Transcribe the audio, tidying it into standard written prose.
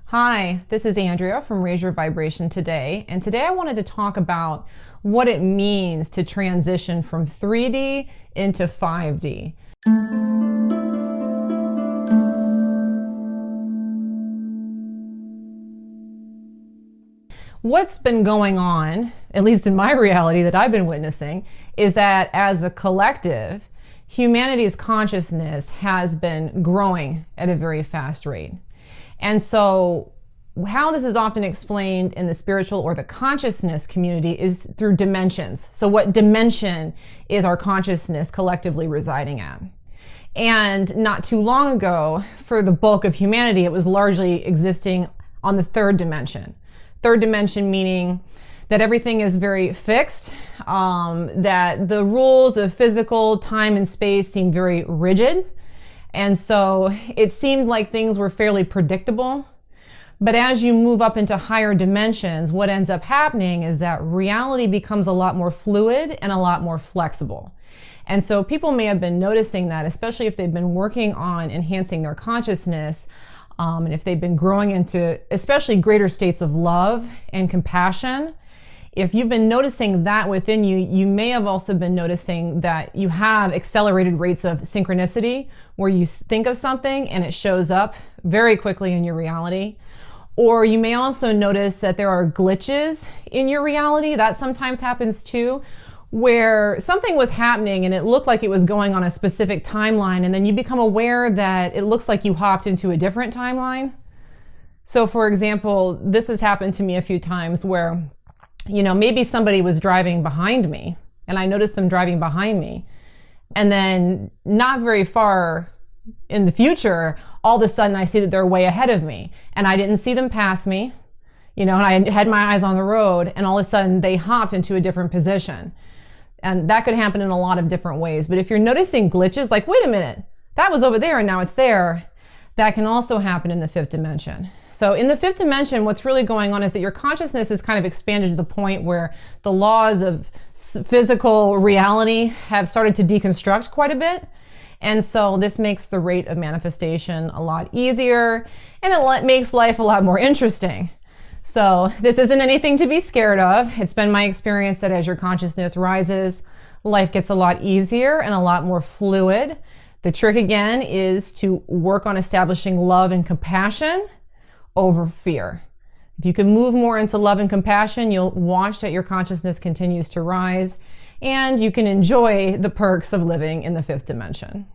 Hi, this is Andrea from Raise Your Vibration Today, and today I wanted to talk about what it means to transition from 3D into 5D. What's been going on, at least in my reality that I've been witnessing, is that as a collective, humanity's consciousness has been growing at a very fast rate. And so how this is often explained in the spiritual or the consciousness community is through dimensions. So what dimension is our consciousness collectively residing at? And not too long ago, for the bulk of humanity, it was largely existing on the third dimension. Third dimension meaning that everything is very fixed, that the rules of physical time and space seem very rigid. And so it seemed like things were fairly predictable. But as you move up into higher dimensions, what ends up happening is that reality becomes a lot more fluid and a lot more flexible. And so people may have been noticing that, especially if they've been working on enhancing their consciousness, and if they've been growing into especially greater states of love and compassion. If you've been noticing that within you, you may have also been noticing that you have accelerated rates of synchronicity where you think of something and it shows up very quickly in your reality. Or you may also notice that there are glitches in your reality. That sometimes happens too, where something was happening and it looked like it was going on a specific timeline, and then you become aware that it looks like you hopped into a different timeline. So for example, this has happened to me a few times where maybe somebody was driving behind me and I noticed them driving behind me. And then not very far in the future, all of a sudden I see that they're way ahead of me and I didn't see them pass me, and I had my eyes on the road, and all of a sudden they hopped into a different position. And that could happen in a lot of different ways. But if you're noticing glitches, like, wait a minute, that was over there and now it's there, that can also happen in the fifth dimension. So in the fifth dimension, what's really going on is that your consciousness is kind of expanded to the point where the laws of physical reality have started to deconstruct quite a bit. And so this makes the rate of manifestation a lot easier, and it makes life a lot more interesting. So this isn't anything to be scared of. It's been my experience that as your consciousness rises, life gets a lot easier and a lot more fluid. The trick again is to work on establishing love and compassion over fear. If you can move more into love and compassion, you'll watch that your consciousness continues to rise, and you can enjoy the perks of living in the fifth dimension.